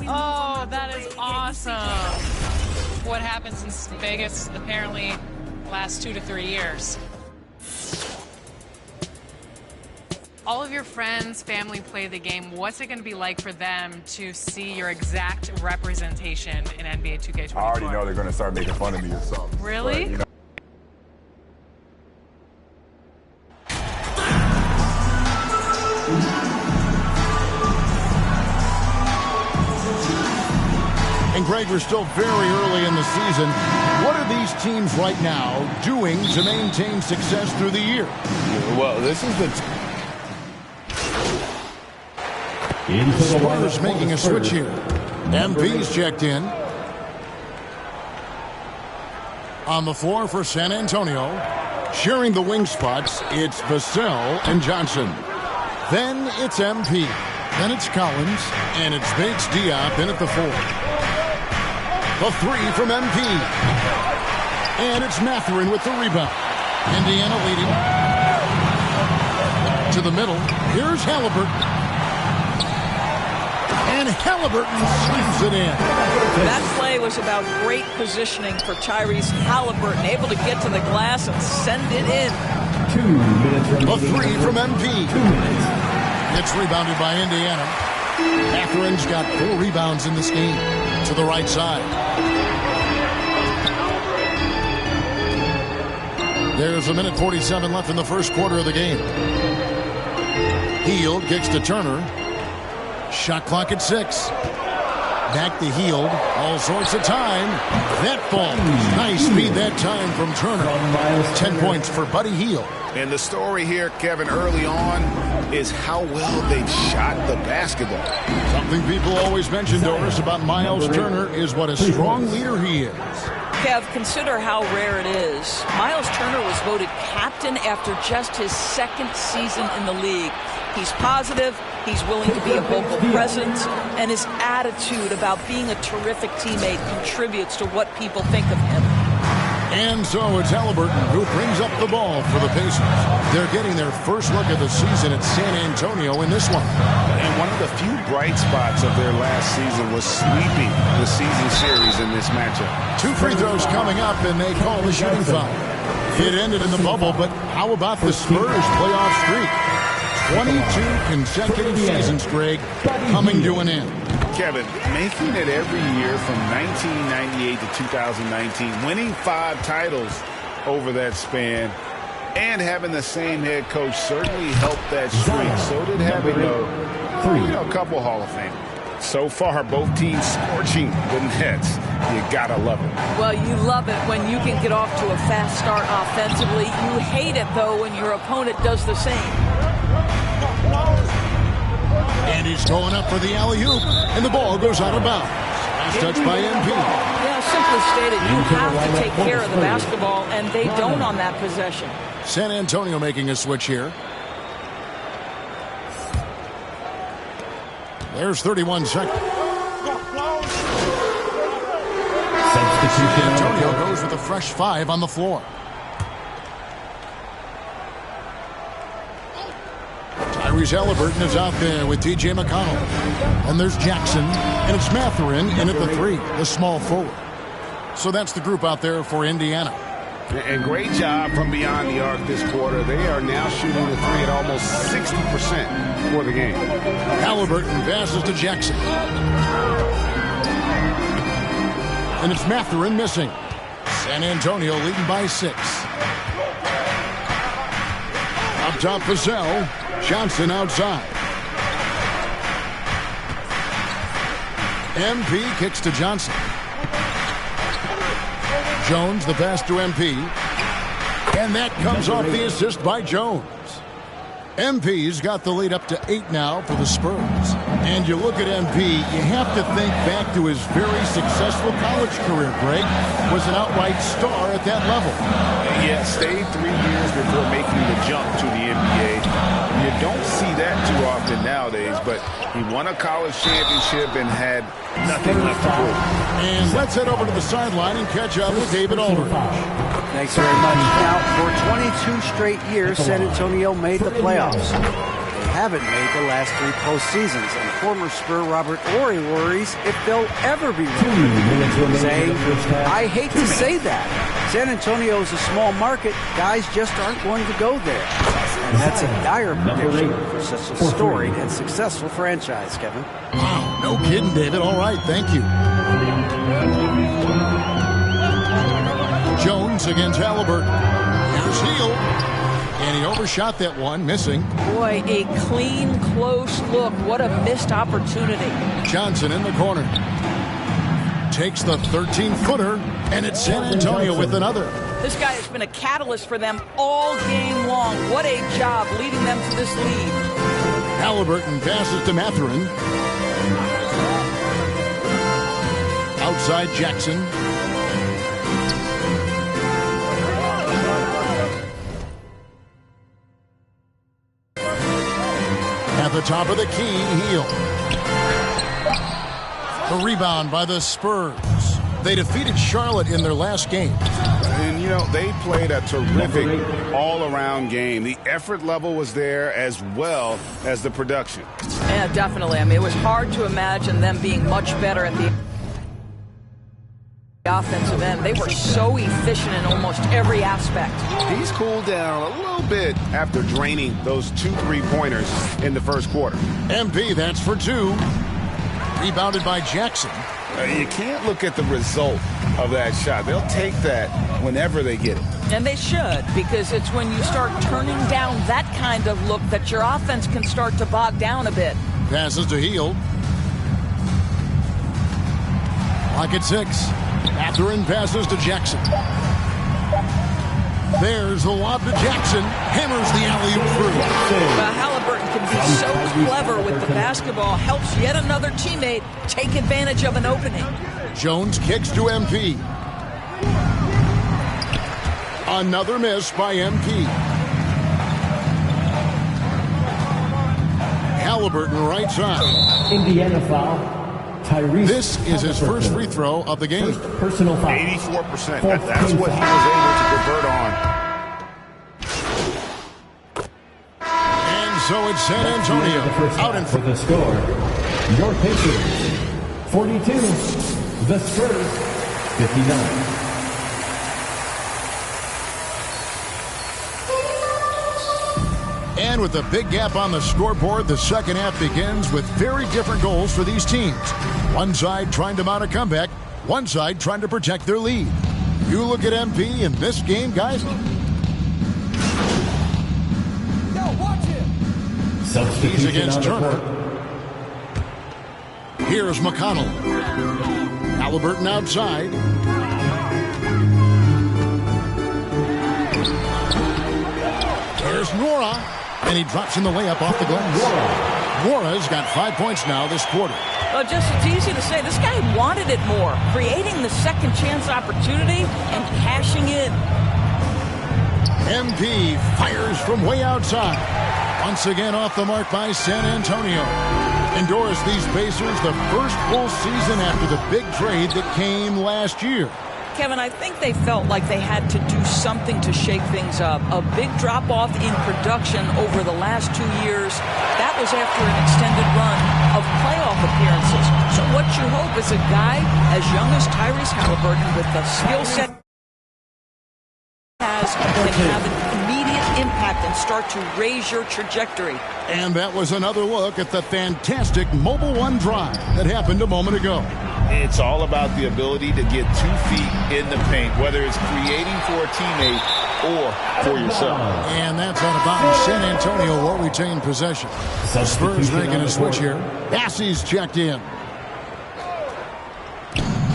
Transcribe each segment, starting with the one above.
Oh, that is awesome. What happens in Vegas apparently lasts 2 to 3 years. All of your friends, family play the game. What's it going to be like for them to see your exact representation in NBA 2K24? I already know they're going to start making fun of me or something. Really? But, you know. And Greg, we're still very early in the season. What are these teams right now doing to maintain success through the year? Well, this is the... Spurs making a switch here. MP's checked in. On the floor for San Antonio. Sharing the wing spots, it's Vassell and Johnson. Then it's MP. Then it's Collins. And it's Bates Diop in at the 4. The 3 from MP. And it's Mathurin with the rebound. Indiana leading. To the middle. Here's Halliburton. And Halliburton slams it in. That play was about great positioning for Tyrese Halliburton, able to get to the glass and send it in. 2 minutes. A 3 from MP. It's rebounded by Indiana. Matherin's got 4 rebounds in this game. To the right side. There's 1:47 left in the first quarter of the game. Hield kicks to Turner. Shot clock at 6. Back to Hield. All sorts of time. That falls. Nice speed that time from Turner. 10 points for Buddy Hield. And the story here, Kevin, early on is how well they've shot the basketball. Something people always mention, Doris, about Miles Turner is what a strong leader he is. Kev, consider how rare it is. Miles Turner was voted captain after just his 2nd season in the league. He's positive, he's willing to be a vocal presence, and his attitude about being a terrific teammate contributes to what people think of him. And so it's Halliburton who brings up the ball for the Pacers. They're getting their first look of the season at San Antonio in this one. And one of the few bright spots of their last season was sweeping the season series in this matchup. 2 free throws coming up, and they call the shooting foul. It ended in the bubble, but how about the Spurs playoff streak? 22 consecutive seasons, Greg, coming to an end. Kevin, making it every year from 1998 to 2019, winning 5 titles over that span, and having the same head coach certainly helped that streak. So did having a couple Hall of Fame. So far, both teams scorching the Nets. You gotta love it. Well, you love it when you can get off to a fast start offensively. You hate it, though, when your opponent does the same. And he's going up for the alley-oop, and the ball goes out of bounds. Last touch by MP. Yeah, simply stated, you have to take care of the basketball, and they don't on that possession. San Antonio making a switch here. There's 31 seconds. San Antonio goes with a fresh 5 on the floor. Tyrese Halliburton is out there with T.J. McConnell. And there's Jackson. And it's Mathurin in at the 3, the small forward. So that's the group out there for Indiana. And great job from beyond the arc this quarter. They are now shooting the 3 at almost 60% for the game. Halliburton passes to Jackson. And it's Mathurin missing. San Antonio leading by 6. Up top, Vassell. Johnson outside. MP kicks to Johnson. Jones, the pass to MP. And that comes off the assist by Jones. MP's got the lead up to 8 now for the Spurs. And you look at MP, you have to think back to his very successful college career, Greg. Was an outright star at that level. Yeah, stayed 3 years before making the jump to the NBA. You don't see that too often nowadays, but he won a college championship and had nothing left to prove. And let's head over to the sideline and catch up with David Aldridge. Thanks very much. Now, for 22 straight years, San Antonio made the playoffs. haven't made the last 3 postseasons, and former Spur Robert Horry worries if they'll ever be ready. Saying, I hate to say that. San Antonio is a small market. Guys just aren't going to go there. And that's a dire prediction for such a storied and successful franchise, Kevin. Wow, no kidding, David. All right, thank you. Jones against Halliburton. Here's Hield. And he overshot that one, missing. Boy, a clean, close look. What a missed opportunity. Johnson in the corner. Takes the 13-footer, and it's San Antonio with another. This guy has been a catalyst for them all game long. What a job leading them to this lead. Halliburton passes to Mathurin. Outside Jackson. At the top of the key, Hield. The rebound by the Spurs. They defeated Charlotte in their last game. And, you know, they played a terrific all-around game. The effort level was there as well as the production. Yeah, definitely. I mean, it was hard to imagine them being much better at the offensive end. They were so efficient in almost every aspect. He's cooled down a little bit after draining those 2 3-pointers in the first quarter. MP, that's for 2. Rebounded by Jackson. You can't look at the result of that shot. They'll take that whenever they get it. And they should, because it's when you start turning down that kind of look that your offense can start to bog down a bit. Passes to Hield. Lock at 6. Mathurin passes to Jackson. There's the lob to Jackson. Hammers the alley-oop through. Halliburton can be so clever with the basketball. Helps yet another teammate take advantage of an opening. Jones kicks to MP. Another miss by MP. Halliburton right side. Indiana foul. Tyrese This is his first free throw of the game. First personal foul. 84%. That's what he was able to convert on. And so it's San Antonio out in For front. the score, your Pacers 42, the Spurs 59. And with a big gap on the scoreboard, the second half begins with very different goals for these teams. One side trying to mount a comeback, one side trying to protect their lead. You look at MP in this game, guys. He's against Turner. Here's McConnell. Halliburton outside. There's Nora. And he drops in the layup off the glass. Nora's got 5 points now this quarter. Well, just it's easy to say. This guy wanted it more. Creating the second chance opportunity and cashing in. MP fires from way outside. Once again off the mark by San Antonio. Endorse these Pacers the first full season after the big trade that came last year. Kevin, I think they felt like they had to do something to shake things up. A big drop-off in production over the last 2 years. That was after an extended run of playoff appearances. So what you hope is a guy as young as Tyrese Halliburton with the skill set can have an immediate impact and start to raise your trajectory. And that was another look at the fantastic Mobile One drive that happened a moment ago. It's all about the ability to get 2 feet in the paint, whether it's creating for a teammate or for yourself. And that's out of bounds. San Antonio will retain possession. The Spurs making a switch here. Bassey's checked in.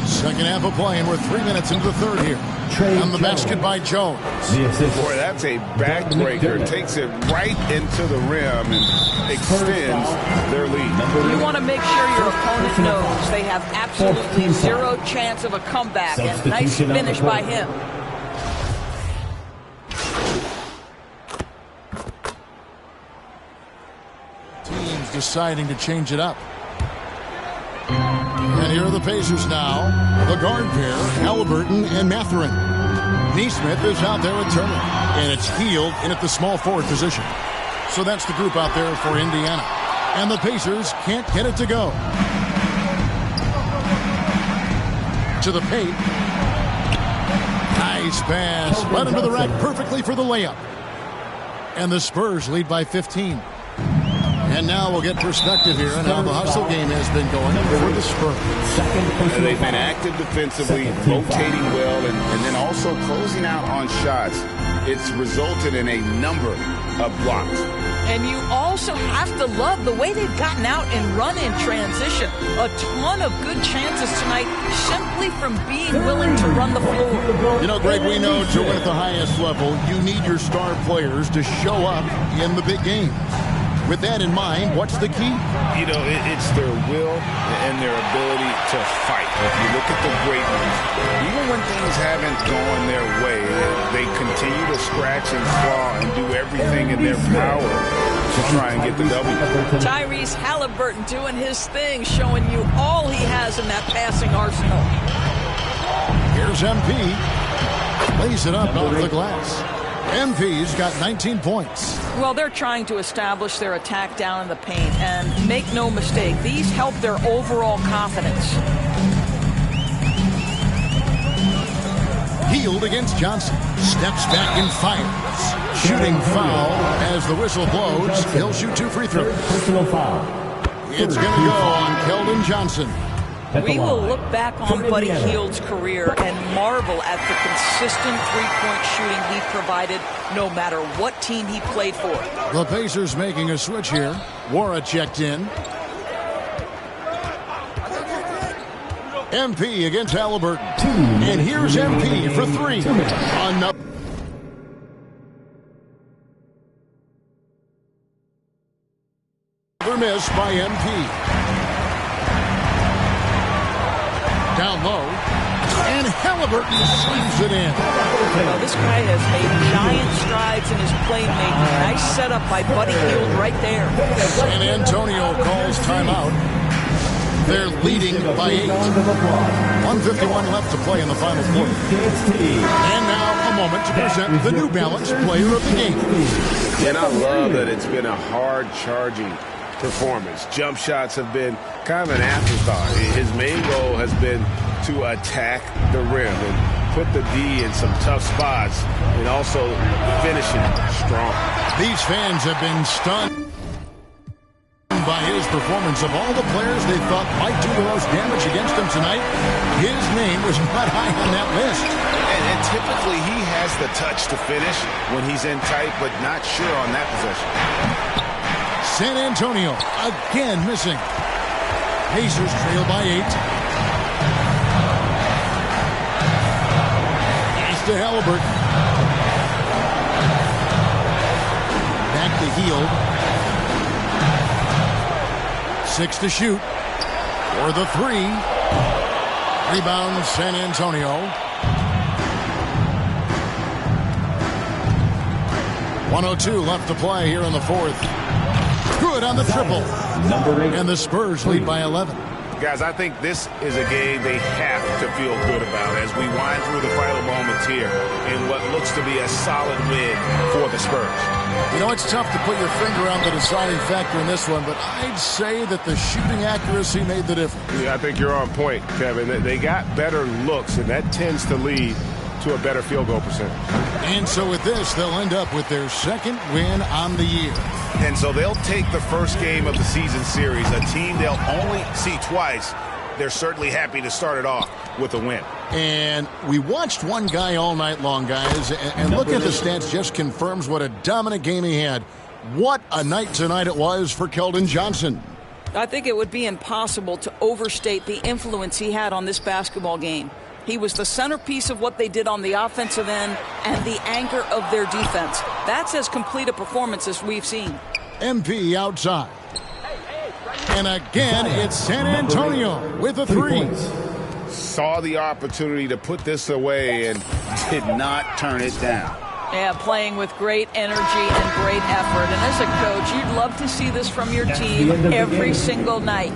Second half of play, and we're 3 minutes into the third here. On the basket by Jones. Boy, that's a backbreaker. Takes it right into the rim and extends their lead. You want to make sure your opponent knows they have absolutely zero chance of a comeback. And nice finish by him. Teams deciding to change it up. And here are the Pacers now. The guard pair, Halliburton and Mathurin. Neesmith is out there with Turner. And it's Hield in at the small forward position. So that's the group out there for Indiana. And the Pacers can't get it to go. To the paint. Nice pass. Right under the rack perfectly for the layup. And the Spurs lead by 15. And now we'll get perspective here on how the hustle game has been going for the Spurs. They've been active defensively, rotating well, and then also closing out on shots. It's resulted in a number of blocks. And you also have to love the way they've gotten out and run in transition. A ton of good chances tonight simply from being willing to run the floor. You know, Greg, we know to win at the highest level, you need your star players to show up in the big games. With that in mind, what's the key? You know, it's their will and their ability to fight. If you look at the great ones, even when things haven't gone their way, they continue to scratch and claw and do everything in their power to try and get the W. Tyrese Halliburton doing his thing, showing you all he has in that passing arsenal. Here's MP. Lays it up off the glass. MP's got 19 points. Well, they're trying to establish their attack down in the paint, and make no mistake, these help their overall confidence. Hield against Johnson. Steps back and fires. Shooting foul as the whistle blows. He'll shoot 2 free throws. Personal foul. It's going to go on Keldon Johnson. We will look back on Buddy Hield's career and marvel at the consistent three-point shooting he provided no matter what team he played for. The Pacers making a switch here. Wara checked in. MP against Halliburton. And here's MP for 3. Another miss by MP. Down low, and Halliburton slams it in. Well, this guy has made giant strides in his playmaking. Nice setup by Buddy Hield right there. San Antonio calls timeout. They're leading by 8. 1:51 left to play in the final quarter. And now a moment to present the New Balance Player of the Game. And I love that it's been a hard-charging performance. Jump shots have been kind of an afterthought. His main goal has been to attack the rim and put the D in some tough spots and also finishing strong. These fans have been stunned by his performance. Of all the players they thought might do the most damage against them tonight, his name was not high on that list. And typically he has the touch to finish when he's in tight, but not sure on that possession. San Antonio again missing. Pacers trail by 8. Pass to Halliburton. Back to Hield. 6 to shoot. For the 3. Rebound San Antonio. 1:02 left to play here in the 4th. Good on the triple. And the Spurs lead by 11. Guys, I think this is a game they have to feel good about as we wind through the final moments here in what looks to be a solid win for the Spurs. You know, it's tough to put your finger on the deciding factor in this one, but I'd say that the shooting accuracy made the difference. Yeah, I think you're on point, Kevin. They got better looks, and that tends to lead to a better field goal percentage. And so with this, they'll end up with their 2nd win on the year. And so they'll take the first game of the season series, a team they'll only see twice. They're certainly happy to start it off with a win. And we watched one guy all night long, guys, and look at the stats, just confirms what a dominant game he had. What a night tonight it was for Keldon Johnson. I think it would be impossible to overstate the influence he had on this basketball game. He was the centerpiece of what they did on the offensive end and the anchor of their defense. That's as complete a performance as we've seen. MP outside. And again, it's San Antonio with a 3. Saw the opportunity to put this away and did not turn it down. Yeah, playing with great energy and great effort. And as a coach, you'd love to see this from your team every single night.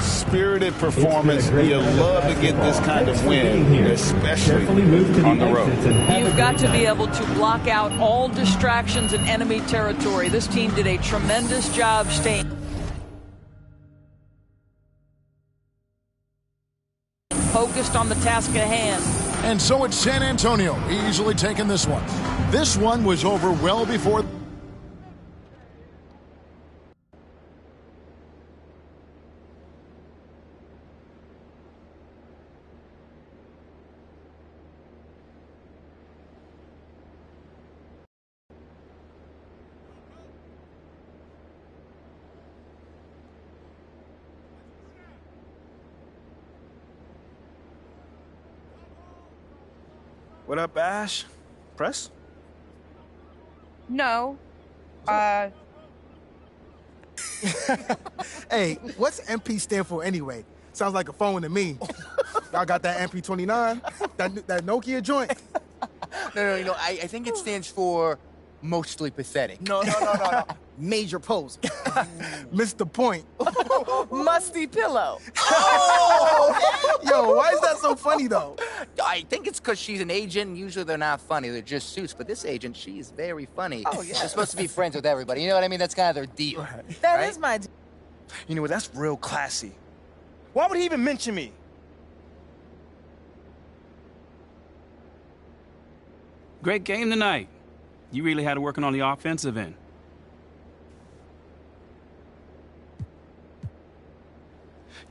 spirited performance. You love to get this kind of win, especially on the road. You've got to be able to block out all distractions in enemy territory. This team did a tremendous job staying focused on the task at hand. And so it's San Antonio easily taking this one. This one was over well before. What up, Ash? Press? No. Hey, what's MP stand for anyway? Sounds like a phone to me. Y'all got that MP29? That Nokia joint? No. I think it stands for mostly pathetic. No. Major pose. Missed the point. Musty pillow. Oh! Yo, why is that so funny, though? I think it's because she's an agent. Usually they're not funny. They're just suits. But this agent, she's very funny. Oh, yeah. They're supposed to be friends with everybody. You know what I mean? That's kind of their deal. That is my... You know what? That's real classy. Why would he even mention me? Great game tonight. You really had to work on the offensive end.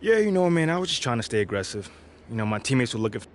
Yeah, you know, man, I was just trying to stay aggressive. You know, my teammates were looking for...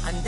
Ang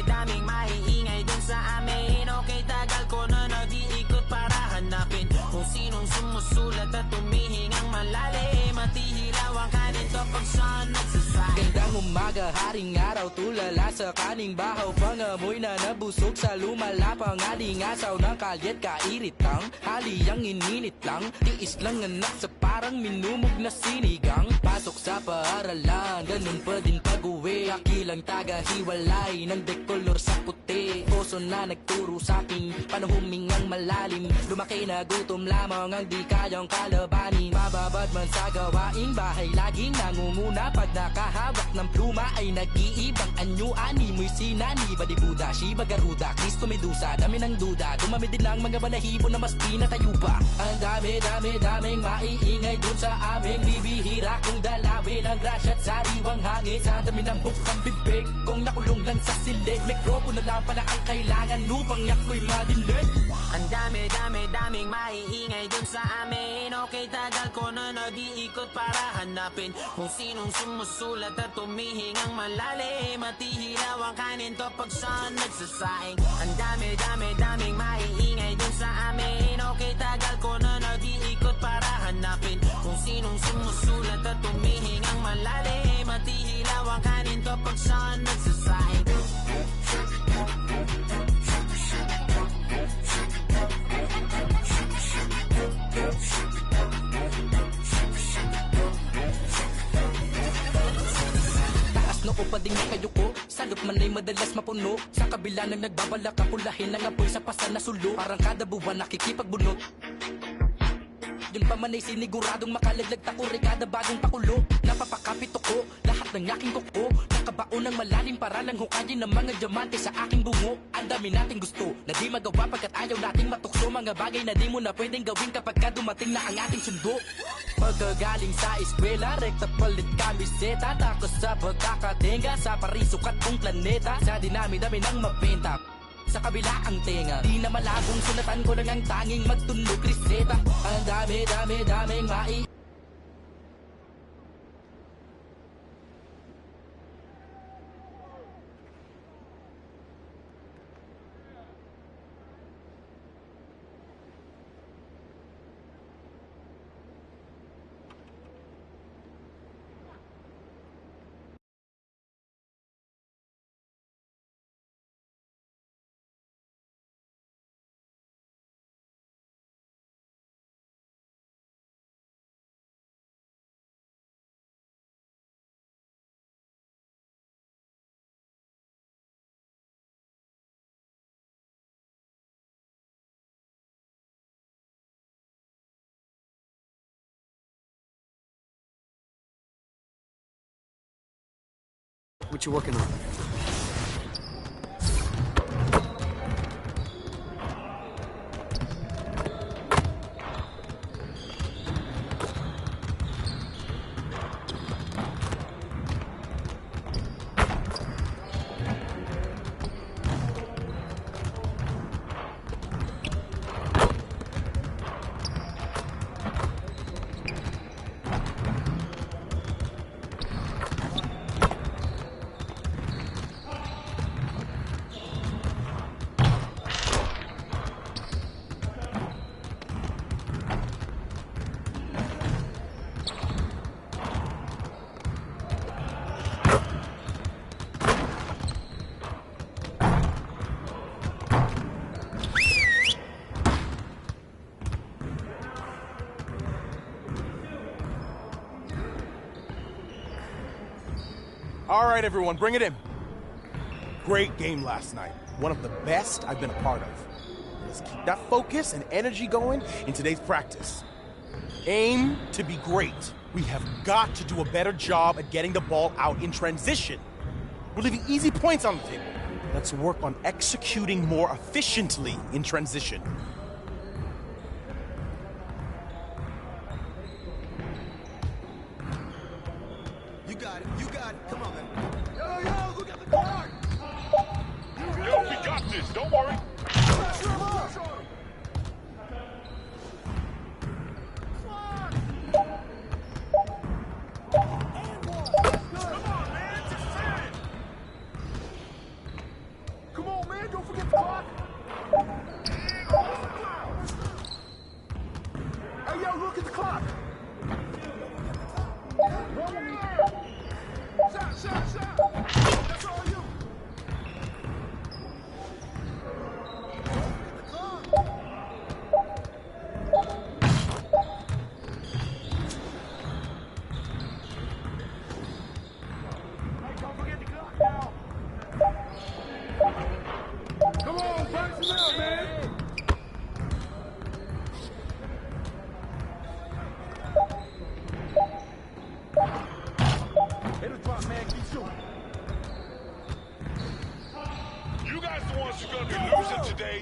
daming maiingay dun sa amin. Okay, tagal ko na nag-iikot para hanapin kung sinong sumusulat at tumihingang malalim. Matihilaw ang kanin to pag saan nagsasay. Gandang umaga, haring araw, tulala sa kaning bahaw. Pangamoy na nabusog sa lumalapang alingasaw ng kalyet kairitang. Haliyang ininit lang, tiis lang anak sa parang minumog na sinigang. Pasok sa paaralan, ganun pa din pag-uwi. Akilang taga-hiwalay ng dekolor sa puti. Oso na nagturo sa'kin, paano humingang malalim. Lumaki na gutom lamang ang di kayang kalabanin. Mababad man sa gawaing bahay, laging nangunguna. Pag nakahawak ng pluma ay nag-iibang anyo. Ani mo'y sinani, Badibuda, Shiba, Garuda, Kristo, Medusa. Dami ng duda, dumami din lang mga balahibo na mas pinatayo pa. Ang daming maiingay dun sa aming bibihira. Kung dalawin ang grasya at sariwang hangin. Sa dami ng bukang bibig, kung nakulong lang sa silid. Mikropono lang pala ang kailangan upang yako'y madinig. Ang dami-daming maiingay dun sa amin. Okay, tagal ko na nag-iikot para hanapin kung sinong sumusulat at tumihingang malalim. At ihilaw ang kanin to pag saan nagsasaing. Ang dami-daming maiingay dun sa amin. Okay, tagal ko na nag-iikot para hanapin kung sinong sumusulat at tumihingang malalim. At ihilaw ang kanin to pag saan nagsasaing. No upading na kayo ko, salot man ay madalas mapuno. Sa kabila ng nagbabalak kapulahin ng apoy sa pasan na sulo. Parang kada buwan nakikipagbunot. Yun pa man ay siniguradong makalaglag takuri kada bagong pakulo. Napapakapit ko, lahat ng aking kuko. Nakabaon ng malalim para lang hukayin ng mga diamante sa aking bungo. Ang dami nating gusto, na di magawa pagkat ayaw nating matukso. Mga bagay na di mo na pwedeng gawin kapag ka dumating na ang ating sundo. Pagkagaling sa eskwela, rekta palit kamiseta. Takos sa pagkakatenga, sa parisukat kong planeta. Sa dinami-dami ng mabenta, sa kabila ang tenga, di na malabong sunatan ko lang ang tanging magtunog reseta. Ang dami-daming mai. What you working on? All right, everyone, bring it in. Great game last night. One of the best I've been a part of. Let's keep that focus and energy going in today's practice. Aim to be great. We have got to do a better job at getting the ball out in transition. We're leaving easy points on the table. Let's work on executing more efficiently in transition. You got it. Come on, man. Yo, look at the card. Yo, we got this. Don't worry. Come on, man. Don't forget the clock. Hey, yo, look at the clock. Shot. That's all you. Don't forget the clock now. Come on, practice it out, man. It'll drop, man. Keep shooting. You guys the ones who are going to be losing today.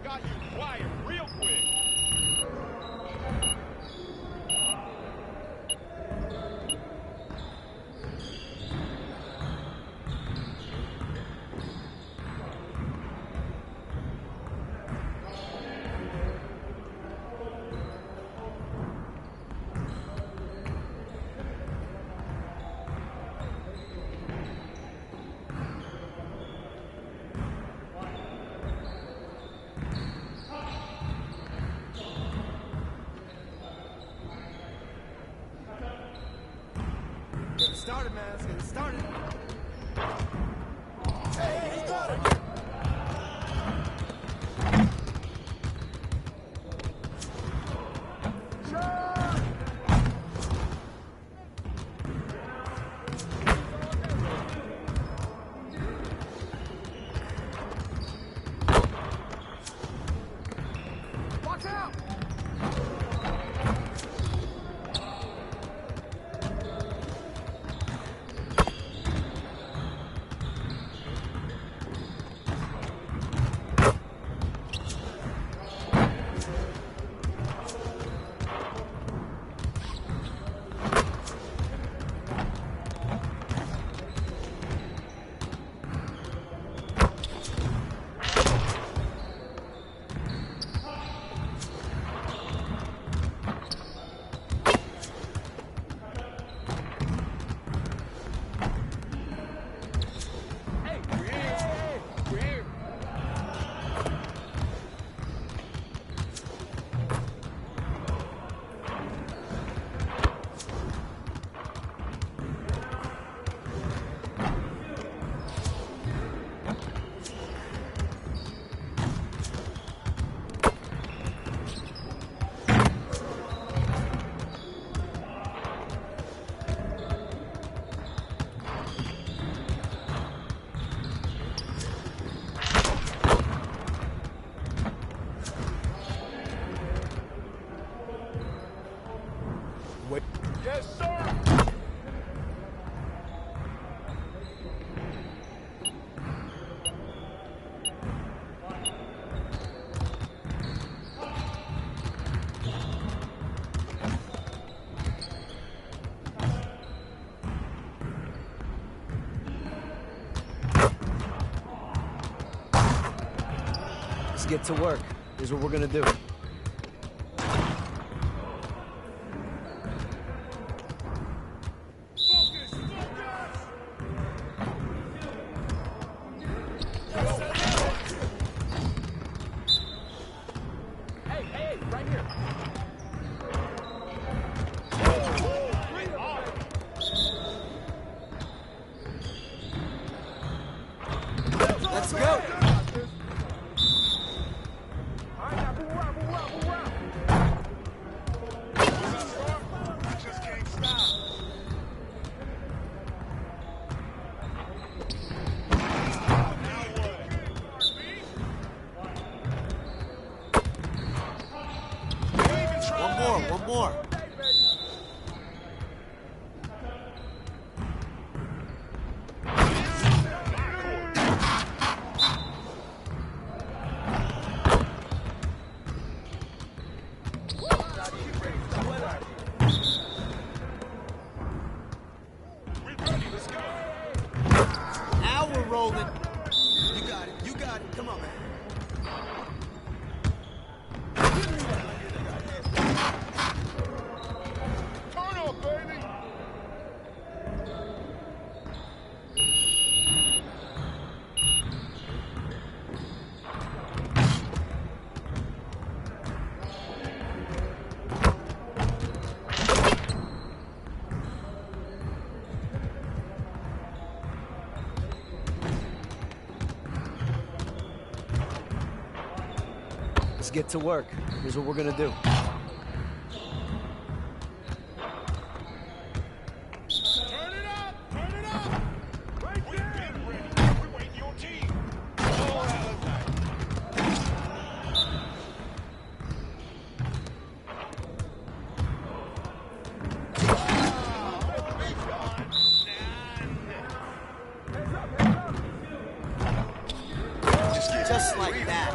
got you quiet real quick. Get it started, man. Let's get it started. Hey, you got it. Watch out! Wait. Yes, sir. Let's get to work. Here's what we're gonna do. Let's go. One more. Now we're rolling. You got it. You got it. Come on, man. Turn up, baby. Let's get to work. Here's what we're gonna do. Turn it up. Turn it up. Right there. We've been ready. We're waiting your team. All out of night. Just like that.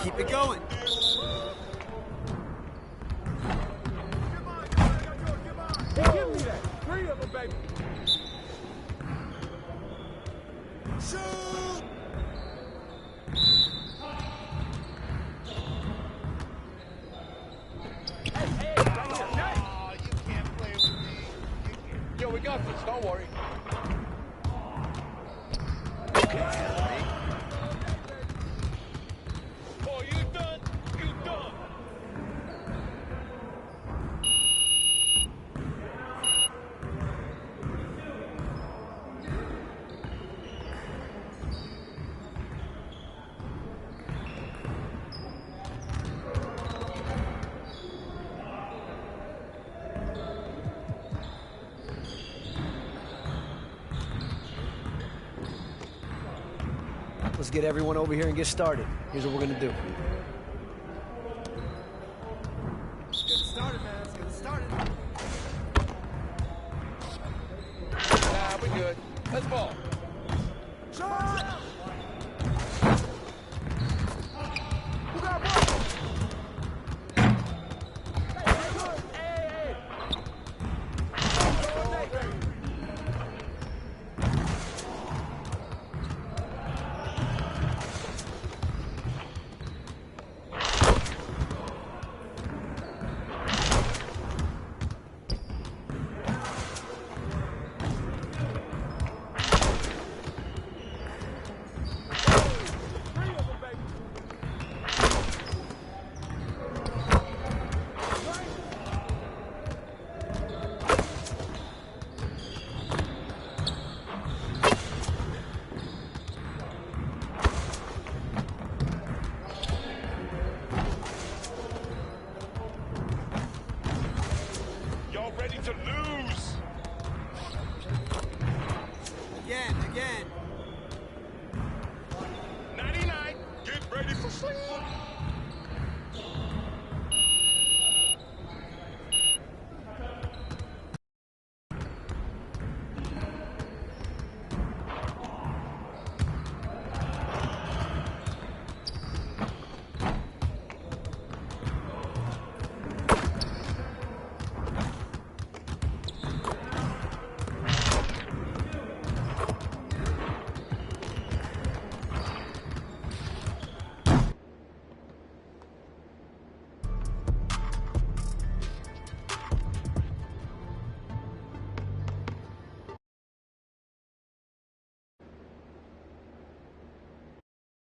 Keep it going. Give me that. 3 of them, baby. Shoot! Oh, you can't play with me. Yo, we got this. Don't worry. Oh, you done? You done? Let's get everyone over here and get started. Here's what we're going to do. Let's get it started, man. Let's get it started. Nah, we good. Let's ball.